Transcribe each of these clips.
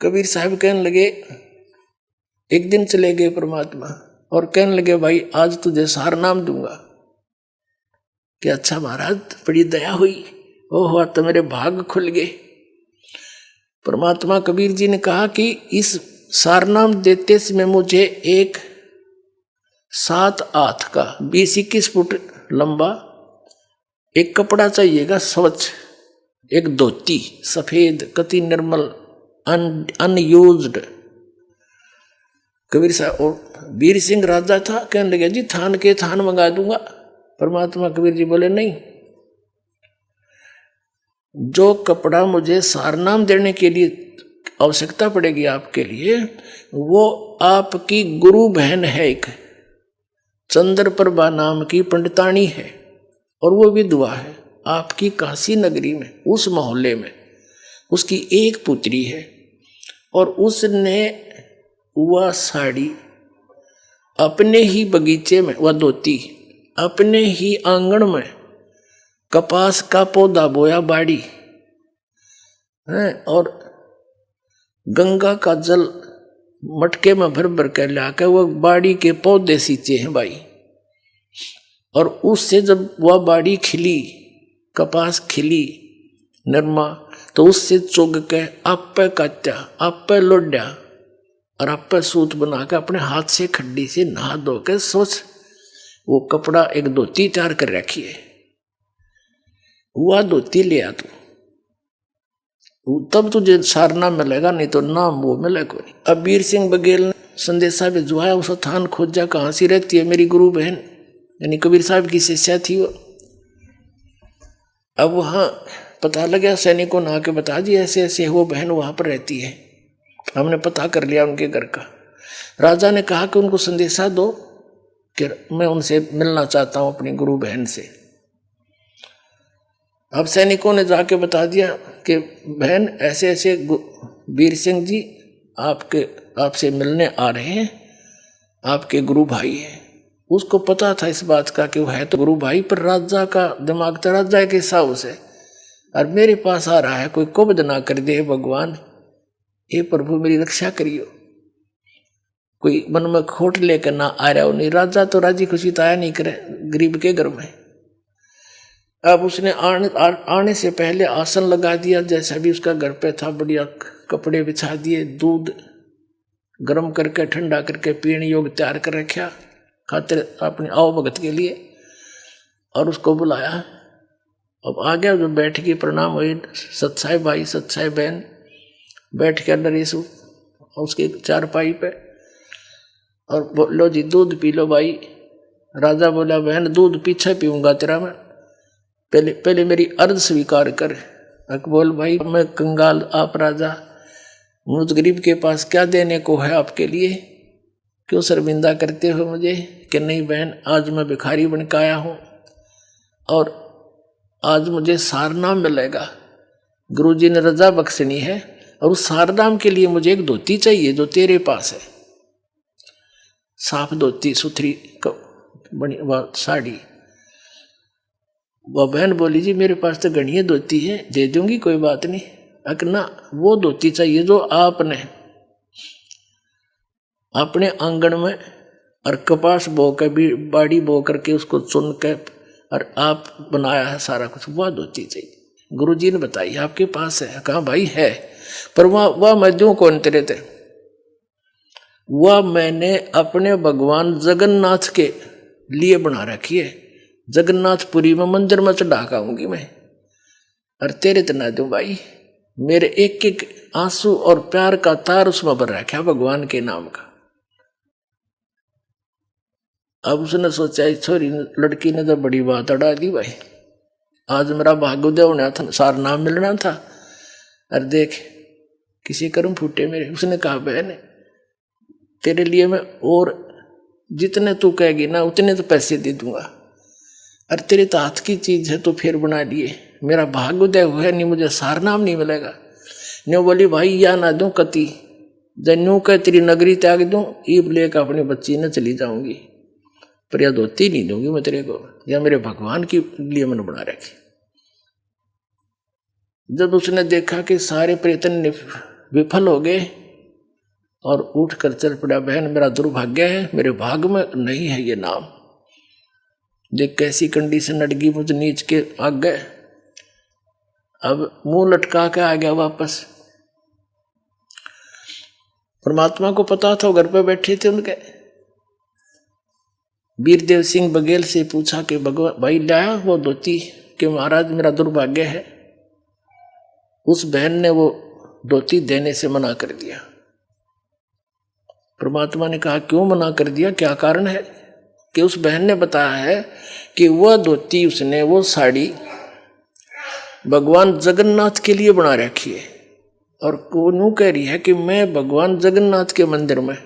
कबीर साहब कहने लगे, एक दिन चले गए परमात्मा और कहने लगे भाई आज तुझे सार नाम दूंगा। कि अच्छा महाराज बड़ी दया हुई, ओह तो मेरे भाग खुल गए। परमात्मा कबीर जी ने कहा कि इस सारनाम देते समय मुझे एक 7 हाथ का 20-21 फुट लंबा एक कपड़ा चाहिएगा स्वच्छ, एक धोती सफेद कति निर्मल अनयूज्ड। कबीर साहब और वीर सिंह राजा था, कहने लगे जी थान के थान मंगा दूंगा। परमात्मा कबीर जी बोले नहीं, जो कपड़ा मुझे सारनाम देने के लिए आवश्यकता पड़ेगी आपके लिए, वो आपकी गुरु बहन है, एक चंद्रप्रभा नाम की पंडितानी है और वो विधवा है आपकी काशी नगरी में, उस मोहल्ले में उसकी एक पुत्री है और उसने वह साड़ी अपने ही बगीचे में, वह धोती अपने ही आंगन में कपास का पौधा बोया बाड़ी है और गंगा का जल मटके में भर भर कर लाकर वह बाड़ी के पौधे सींचे हैं भाई। और उससे जब वह बाड़ी खिली, कपास खिली नरमा, तो उससे चुग के आप पे काटा, आप पे लोड्या और आप पे सूत बना के अपने हाथ से खड्डी से नहा धो के सोच वो कपड़ा एक धोती तैयार कर रखी है, वह धोती ले आ तू, तब तुझे सारनाम मिलेगा, नहीं तो नाम वो मिलेगा नहीं। अब वीर सिंह बघेल ने संदेशा भिजवाया, उस थान खोजा कहाँ सी रहती है मेरी गुरु बहन, यानी कबीर साहब की शिष्या थी वो। अब वहाँ पता लगा, सैनिकों ने आके बता दिया ऐसे ऐसे वो बहन वहाँ पर रहती है, हमने पता कर लिया उनके घर का। राजा ने कहा कि उनको संदेशा दो कि मैं उनसे मिलना चाहता हूँ अपनी गुरु बहन से। अब सैनिकों ने जाके बता दिया कि बहन ऐसे ऐसे वीर सिंह जी आपसे मिलने आ रहे हैं, आपके गुरु भाई हैं। उसको पता था इस बात का कि वो है तो गुरु भाई, पर राजा का दिमाग तो राजा के हिसाब से, और मेरे पास आ रहा है, कोई कुबद ना कर दे भगवान, हे प्रभु मेरी रक्षा करियो, कोई मन में खोट लेकर ना आ रहा हो। नहीं, राजा तो राजी खुशी तो आया नहीं करे गरीब के घर में। अब उसने आने से पहले आसन लगा दिया, जैसा भी उसका घर पे था, बढ़िया कपड़े बिछा दिए, दूध गर्म करके ठंडा करके पीने योग्य तैयार कर रखा खातिर अपने आओ भगत के लिए, और उसको बुलाया। अब आ गया, जो बैठ के प्रणाम हुए, सत्साई भाई सत्साई बहन बैठ के नरेश उसके चारपाई पे, और बोलो जी दूध पी लो भाई। राजा बोला बहन दूध पीछे पीऊंगा तेरा मैं, पहले मेरी अर्ज स्वीकार कर। बोल भाई मैं कंगाल, आप राजा, मुझ गरीब के पास क्या देने को है आपके लिए, क्यों शर्मिंदा करते हो मुझे। कि नहीं बहन, आज मैं भिखारी बन के आया हूँ और आज मुझे सारनाम मिलेगा, गुरुजी ने रजा बख्शनी है, और उस सारनाम के लिए मुझे एक धोती चाहिए जो तेरे पास है, साफ धोती सुथरी बनी वह साड़ी। वह बहन बोली जी मेरे पास तो गणिया धोती है, दे दूंगी कोई बात नहीं, अकना वो धोती चाहिए जो आपने अपने आंगन में और कपास बो कर बाड़ी बो करके उसको चुन के और आप बनाया है सारा कुछ, वह धोती चाहिए। गुरुजी ने बताई आपके पास है, कहा भाई है, पर वह मैं दूं कौन तेरे थे, वह मैंने अपने भगवान जगन्नाथ के लिए बना रखी है, जगन्नाथपुरी में मंदिर में चढ़ा आऊंगी मैं, और तेरे तो ना दूं भाई। मेरे एक एक आंसू और प्यार का तार उसमें भर रखा भगवान के नाम का। अब उसने सोचा छोरी लड़की ने तो बड़ी बात अड़ा दी भाई, आज मेरा भाग्योदय होना था, सार नाम मिलना था, और देख किसी कर्म फूटे मेरे। उसने कहा बहन तेरे लिए मैं और जितने तू कहेगी ना उतने तो पैसे दे दूंगा, अरे तेरे तो हाथ की चीज है तो फिर बना लिए, मेरा भाग्योदय हुआ नहीं, मुझे सार नाम नहीं मिलेगा। न्यू बोली भाई या ना दूं कति, जन्यू कह तेरी नगरी त्याग दूं, ईब लेकर अपनी बच्ची न चली जाऊंगी, पर यह धोती नहीं दूंगी मैं तेरे को, या मेरे भगवान के लिए मैंने बना रखी। जब उसने देखा कि सारे प्रयत्न विफल हो गए और उठ कर चल पड़ा। बहन मेरा दुर्भाग्य है, मेरे भाग में नहीं है ये नाम। देख कैसी कंडीशन अड़गी मुझ नीच के आगे। अब मुंह लटका के आ गया वापस। परमात्मा को पता था, घर पे बैठे थे उनके। वीरदेव सिंह बघेल से पूछा कि भगवान भाई लाया वो धोती कि महाराज मेरा दुर्भाग्य है। उस बहन ने वो धोती देने से मना कर दिया। परमात्मा ने कहा क्यों मना कर दिया, क्या कारण है? कि उस बहन ने बताया है कि वह धोती उसने वो साड़ी भगवान जगन्नाथ के लिए बना रखी है और वो यूं कह रही है कि मैं भगवान जगन्नाथ के मंदिर में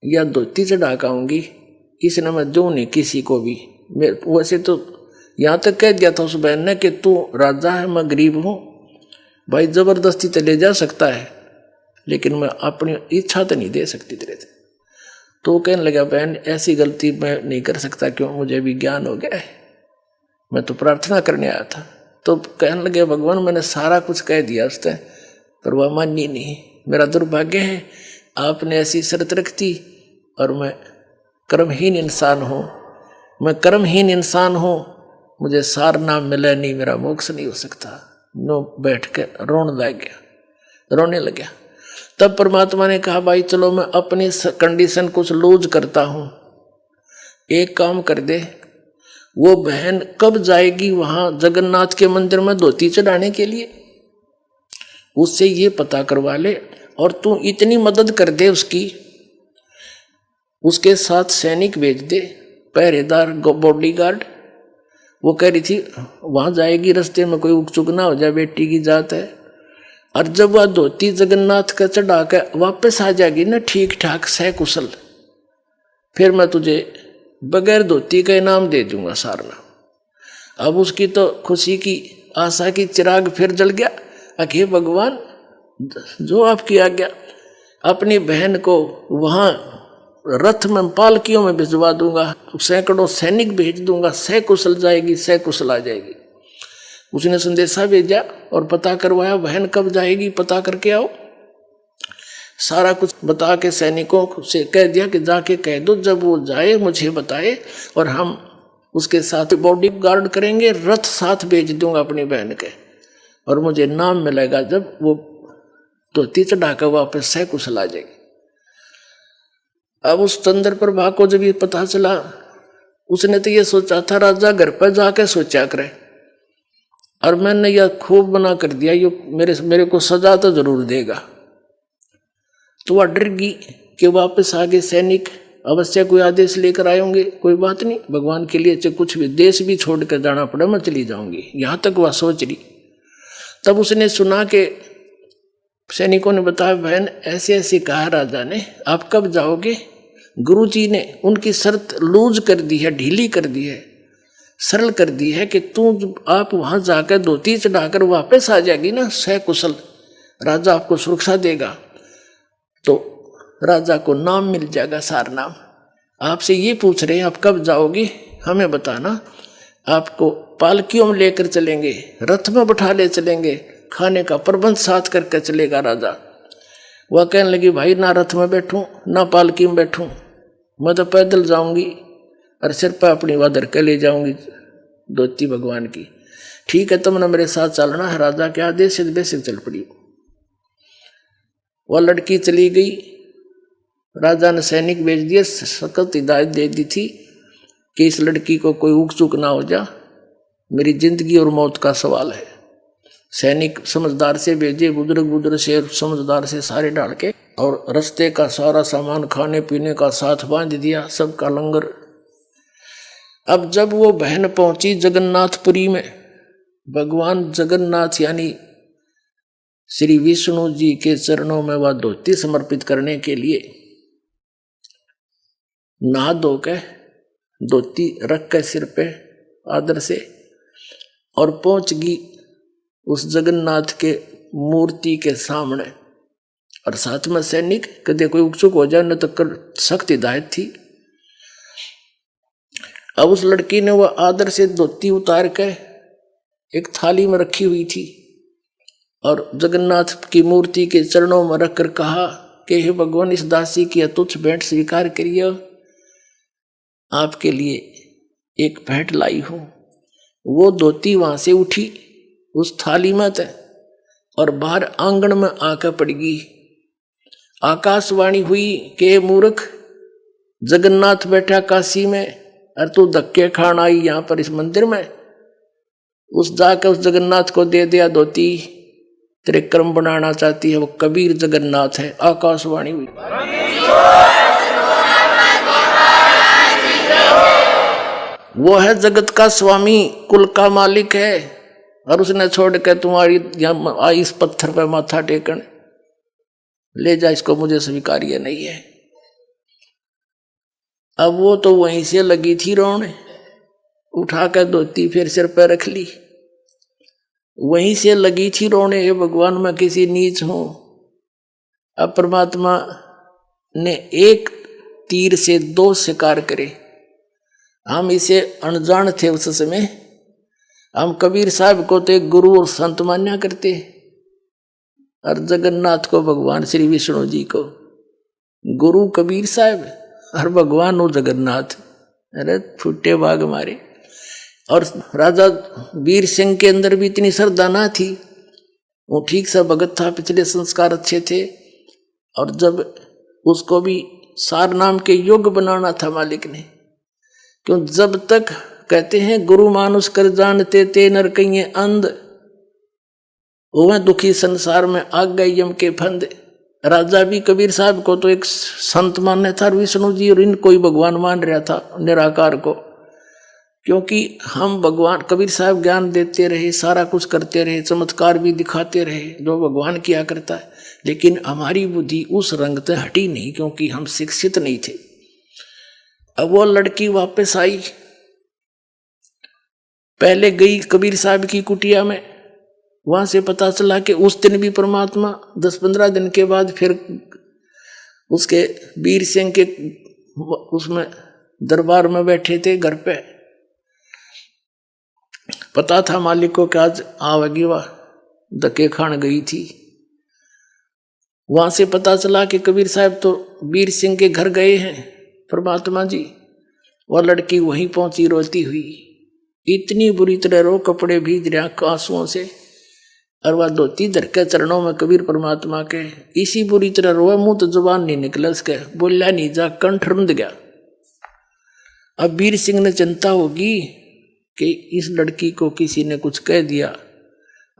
या धोती चढ़ा के आऊंगी, इसने मैं दूं नहीं किसी को भी। वैसे तो यहाँ तक कह दिया था उस बहन ने कि तू राजा है मैं गरीब हूँ, भाई जबरदस्ती तो ले जा सकता है लेकिन मैं अपनी इच्छा तो नहीं दे सकती तेरे से। तो कहने लगा बहन ऐसी गलती मैं नहीं कर सकता, क्यों मुझे भी ज्ञान हो गया है, मैं तो प्रार्थना करने आया था। तो कहने लगे भगवान मैंने सारा कुछ कह दिया उसने, पर वह मानी नहीं। मेरा दुर्भाग्य है आपने ऐसी शर्त रख दी और मैं कर्महीन इंसान हूँ, मैं कर्महीन इंसान हूँ, मुझे सार नाम मिला नहीं, मेरा मोक्ष नहीं हो सकता। नो बैठ के रोने लग गया। तब परमात्मा ने कहा भाई चलो मैं अपनी कंडीशन कुछ लूज करता हूँ, एक काम कर दे, वो बहन कब जाएगी वहां जगन्नाथ के मंदिर में धोती चढ़ाने के लिए, उससे ये पता करवा ले और तू इतनी मदद कर दे उसकी, उसके साथ सैनिक भेज दे, पहरेदार बॉडीगार्ड। वो कह रही थी वहां जाएगी रास्ते में कोई उकचुक ना हो जाए, बेटी की जात है। और जब वह धोती जगन्नाथ का चढ़ा कर वापस आ जाएगी ना ठीक ठाक सकुशल, फिर मैं तुझे बगैर धोती का इनाम दे दूंगा सारना। अब उसकी तो खुशी की आशा की चिराग फिर जल गया। अखे भगवान जो आपकी आज्ञा, अपनी बहन को वहां रथ में पालकियों में भिजवा दूंगा, सैकड़ों सैनिक भेज दूंगा, सकुशल जाएगी सकुशल आ जाएगी। उसने संदेशा भेजा और पता करवाया बहन कब जाएगी पता करके आओ। सारा कुछ बता के सैनिकों से कह दिया कि जाके कह दो जब वो जाए मुझे बताए और हम उसके साथ बॉडी गार्ड करेंगे, रथ साथ भेज दूंगा अपनी बहन के और मुझे नाम मिलेगा जब वो धोती चढ़ाकर वापस सकुशल आ जाएगी। अब उस चंद्र प्रभा को जब ये पता चला, उसने तो ये सोचा था राजा घर पर जाके सोचा करे और मैंने यह खूब बना कर दिया, ये मेरे को सजा तो जरूर देगा। तो वह डर गई कि वापस आगे सैनिक अवश्य कोई आदेश लेकर आए होंगे, कोई बात नहीं भगवान के लिए चाहे कुछ भी देश भी छोड़ कर जाना पड़े मैं चली जाऊंगी, यहाँ तक वह सोच रही। तब उसने सुना कि सैनिकों ने बताया बहन ऐसे ऐसे कहा राजा ने, आप कब जाओगे? गुरु जी ने उनकी शर्त लूज कर दी है, ढीली कर दी है, सरल कर दी है कि तू आप वहां जाकर धोती चढ़ाकर वापस आ जाएगी ना सकुशल, राजा आपको सुरक्षा देगा, तो राजा को नाम मिल जाएगा सार नाम। आपसे ये पूछ रहे हैं आप कब जाओगे, हमें बताना, आपको पालकियों में लेकर चलेंगे, रथ में बैठा ले चलेंगे, खाने का प्रबंध साथ करके चलेगा राजा। वह कहने लगी भाई ना रथ में बैठूं ना पालकी में बैठूं, मैं तो पैदल जाऊंगी और सिर पर अपनी वादर के ले जाऊंगी धोती भगवान की। ठीक है तुमने मेरे साथ चलना है, राजा के आदेश से बेसिक चल पड़ी। वह लड़की चली गई, राजा ने सैनिक भेज दिए, सख्त हिदायत दे दी थी कि इस लड़की को कोई उक चुक ना हो जा, मेरी जिंदगी और मौत का सवाल है। सैनिक समझदार से भेजे, बुजुर्ग से समझदार से सारे डाल के, और रास्ते का सारा सामान खाने पीने का साथ बांध दिया, सबका लंगर। अब जब वो बहन पहुंची जगन्नाथपुरी में, भगवान जगन्नाथ यानी श्री विष्णु जी के चरणों में वह धोती समर्पित करने के लिए नहा धो के धोती रख के सिर पे आदर से, और पहुंच गई उस जगन्नाथ के मूर्ति के सामने, और साथ में सैनिक कदे कोई उकचुक हो जाए न तो कर सख्त हिदायत थी। अब उस लड़की ने वह आदर से धोती उतार के एक थाली में रखी हुई थी, और जगन्नाथ की मूर्ति के चरणों में रखकर कहा कि हे भगवान, इस दासी की तुच्छ भेंट स्वीकार करिए, आपके लिए एक भेंट लाई हूं। वो धोती वहां से उठी उस थाली में थे और बाहर आंगन में आकर पड़ गई। आकाशवाणी हुई कि मूर्ख, जगन्नाथ बैठा काशी में और तू धक्के खान आई यहां पर इस मंदिर में। उस जाकर उस जगन्नाथ को दे दिया धोती, तेरे कर्म बनाना चाहती है, वो कबीर जगन्नाथ है। आकाशवाणी हुई। वो है जगत का स्वामी, कुल का मालिक है, और उसने छोड़ के तुम्हारी यहां आई इस पत्थर पे माथा टेकन, ले जा इसको, मुझे स्वीकार्य नहीं है। अब वो तो वहीं से लगी थी रोने, उठा कर धोती फिर सिर पर रख ली, वहीं से लगी थी रोने, हे भगवान मैं किसी नीच हूं। अब परमात्मा ने एक तीर से दो शिकार करे। हम इसे अनजान थे उस समय, हम कबीर साहब को तो एक गुरु और संत मान्या करते, और जगन्नाथ को भगवान श्री विष्णु जी को गुरु कबीर साहब और भगवान हो जगन्नाथ। अरे फुटे बाग मारे। और राजा वीर सिंह के अंदर भी इतनी श्रद्धा ना थी, वो ठीक सा भगत था, पिछले संस्कार अच्छे थे, और जब उसको भी सार नाम के योग बनाना था मालिक ने, क्यों जब तक कहते हैं गुरु मानुष कर जानते ते नर कहिए अंध, वह दुखी संसार में आग गए यम के फंद। राजा भी कबीर साहब को तो एक संत मानने था, विष्णु जी और इनको ही भगवान मान रहा था, निराकार को, क्योंकि हम भगवान कबीर साहब ज्ञान देते रहे, सारा कुछ करते रहे, चमत्कार भी दिखाते रहे जो भगवान किया करता है, लेकिन हमारी बुद्धि उस रंग से हटी नहीं, क्योंकि हम शिक्षित नहीं थे। अब वो लड़की वापस आई, पहले गई कबीर साहब की कुटिया में, वहां से पता चला कि उस दिन भी परमात्मा 10-15 दिन के बाद फिर उसके वीर सिंह के उसमें दरबार में बैठे थे घर पे। पता था मालिक को कि आज आवेगी, वह धक्के खान गई थी। वहां से पता चला कि कबीर साहब तो वीर सिंह के घर गए हैं परमात्मा जी। वह लड़की वहीं पहुंची रोती हुई, इतनी बुरी तरह रो, कपड़े भीज रहे आंसुओं से, और वह धोती धर के चरणों में कबीर परमात्मा के इसी बुरी तरह रोए, मुंह तो जुबान नहीं निकला उसके, बोला नहीं जा, कंठ रुंध गया। अब वीर सिंह ने चिंता होगी कि इस लड़की को किसी ने कुछ कह दिया,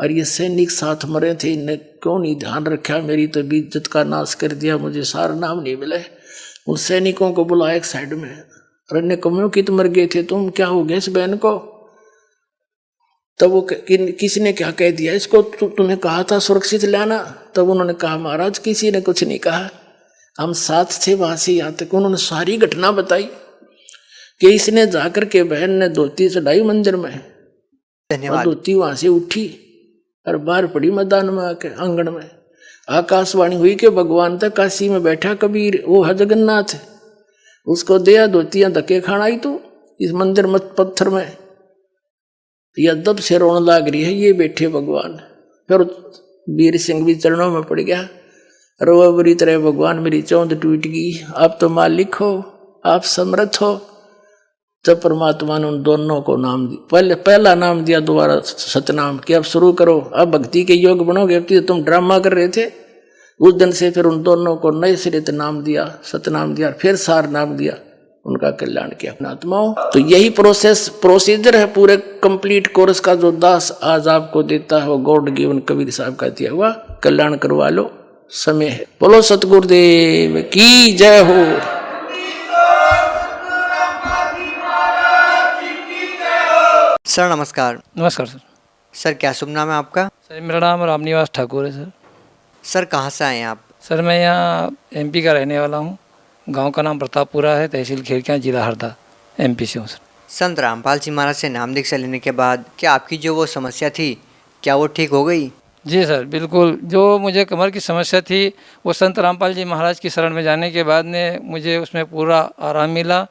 और ये सैनिक साथ मरे थे, इन्हें क्यों नहीं ध्यान रखा, मेरी तो इज्जत का नाश कर दिया, मुझे सार नाम नहीं मिले। उन सैनिकों को बुलाया एक साइड में, और अन्य कमियों की तो मर गए थे, तुम क्या हो गया इस बहन को? तब वो किसी ने क्या कह दिया इसको, तुम्हें कहा था सुरक्षित लाना। तब उन्होंने कहा महाराज किसी ने कुछ नहीं कहा, हम साथ थे वहां से यहाँ तक। उन्होंने सारी घटना बताई कि इसने जाकर के बहन ने धोती चढ़ाई मंदिर में, और धोती वहां से उठी और बाहर पड़ी मैदान में आके आंगन में। आकाशवाणी हुई कि भगवान तक काशी में बैठा कबीर, वो है जगन्नाथ, उसको दिया धोतियां धक्के खाना आई तू इस मंदिर मत पत्थर में, या दब से रोने लाग रही है ये बैठे भगवान। फिर वीर सिंह भी चरणों में पड़ गया, रो बुरी तरह, भगवान मेरी चौंध टूट गई, आप तो मालिक हो, आप समर्थ हो। जब परमात्मा ने उन दोनों को नाम दिया, पहला नाम दिया, दोबारा सतनाम, कि अब शुरू करो, अब भक्ति के योग बनोगे, अब तुम ड्रामा कर रहे थे। उस दिन से फिर उन दोनों को नए सिरे से नाम दिया, सतनाम दिया, फिर सार नाम दिया, उनका कल्याण किया अपना आत्माओं। तो यही प्रोसीजर है पूरे कंप्लीट कोर्स का, जो दास आज आपको देता है वो गॉड गिवन कबीर साहब का दिया हुआ, कल्याण करवा लो, समय है। बोलो सतगुरुदेव की जय हो। सर नमस्कार। नमस्कार सर। सर क्या शुभ नाम है आपका? सर मेरा नाम रामनिवास ठाकुर है सर। सर कहाँ से आए हैं आप? सर मैं यहाँ एमपी का रहने वाला हूँ, गांव का नाम प्रतापपुरा है, तहसील खेरकिया, जिला हरदा, एमपी से हूँ सर। संत रामपाल जी महाराज से नाम दीक्षा लेने के बाद क्या आपकी जो वो समस्या थी क्या वो ठीक हो गई? जी सर बिल्कुल, जो मुझे कमर की समस्या थी वो संत रामपाल जी महाराज की शरण में जाने के बाद ने मुझे उसमें पूरा आराम मिला,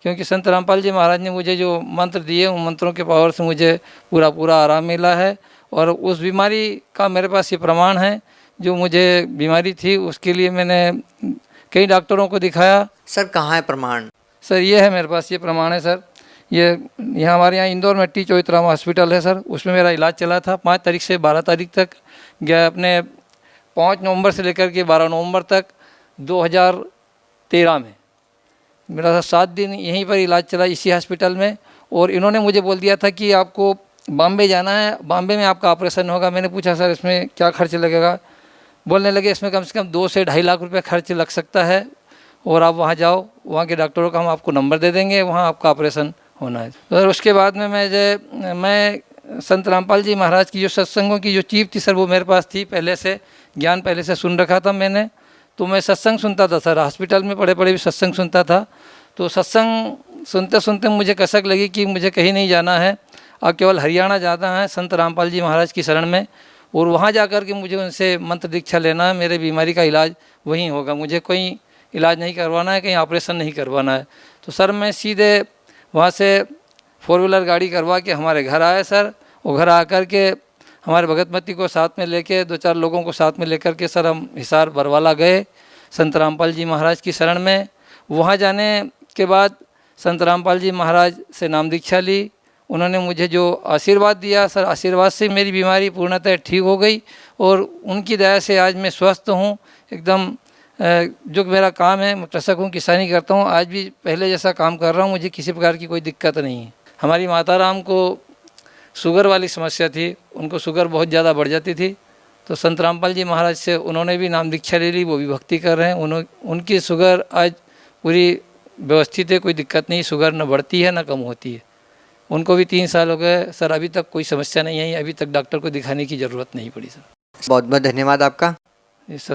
क्योंकि संत रामपाल जी महाराज ने मुझे जो मंत्र दिए उन मंत्रों के पावर से मुझे पूरा आराम मिला है। और उस बीमारी का मेरे पास ये प्रमाण है। जो मुझे बीमारी थी उसके लिए मैंने कई डॉक्टरों को दिखाया। सर कहाँ है प्रमाण? सर ये है मेरे पास, ये प्रमाण है सर। ये यहाँ हमारे यहाँ इंदौर में टी चौधरी हॉस्पिटल है सर, उसमें मेरा इलाज चला था 5 तारीख से 12 तारीख तक। गया अपने 5 नवंबर से लेकर के 12 नवंबर तक 2013 में मेरा 7 दिन यहीं पर इलाज चला इसी हॉस्पिटल में। और इन्होंने मुझे बोल दिया था कि आपको बॉम्बे जाना है, बॉम्बे में आपका ऑपरेशन होगा। मैंने पूछा सर इसमें क्या खर्च लगेगा? बोलने लगे इसमें कम से कम 2 से 2.5 लाख रुपए खर्च लग सकता है, और आप वहाँ जाओ, वहाँ के डॉक्टरों का हम आपको नंबर दे देंगे, वहाँ आपका ऑपरेशन होना है। तो उसके बाद में मैं संत रामपाल जी महाराज की जो सत्संगों की जो चीप थी सर, वो मेरे पास थी पहले से, ज्ञान पहले से सुन रखा था मैंने। तो मैं सत्संग सुनता था सर, हॉस्पिटल में पड़े पड़े भी सत्संग सुनता था। तो सत्संग सुनते सुनते मुझे कसक लगी कि मुझे कहीं नहीं जाना है, अब केवल हरियाणा जाना है संत रामपाल जी महाराज की शरण में, और वहाँ जा कर के मुझे उनसे मंत्र दीक्षा लेना है। मेरे बीमारी का इलाज वहीं होगा, मुझे कोई इलाज नहीं करवाना है, कहीं ऑपरेशन नहीं करवाना है। तो सर मैं सीधे वहाँ से 4 व्हीलर गाड़ी करवा के हमारे घर आए सर। वो घर आकर के हमारे भगतमती को साथ में लेके 2-4 लोगों को साथ में लेकर के सर हम हिसार बरवाला गए संत रामपाल जी महाराज की शरण में। वहाँ जाने के बाद संत रामपाल जी महाराज से नाम दीक्षा ली। उन्होंने मुझे जो आशीर्वाद दिया सर, आशीर्वाद से मेरी बीमारी पूर्णतः ठीक हो गई, और उनकी दया से आज मैं स्वस्थ हूँ एकदम। जो मेरा काम है, मैं कृषक हूँ, किसानी करता हूँ, आज भी पहले जैसा काम कर रहा हूँ, मुझे किसी प्रकार की कोई दिक्कत नहीं है। हमारी माता राम को शुगर वाली समस्या थी, उनको शुगर बहुत ज़्यादा बढ़ जाती थी। तो संत रामपाल जी महाराज से उन्होंने भी नाम दीक्षा ले ली, वो भी भक्ति कर रहे हैं। उनकी शुगर आज पूरी व्यवस्थित है, कोई दिक्कत नहीं, शुगर न बढ़ती है न कम होती है। उनको भी 3 साल हो गए सर, अभी तक कोई समस्या नहीं आई, अभी तक डॉक्टर को दिखाने की ज़रूरत नहीं पड़ी सर। बहुत बहुत धन्यवाद आपका। सर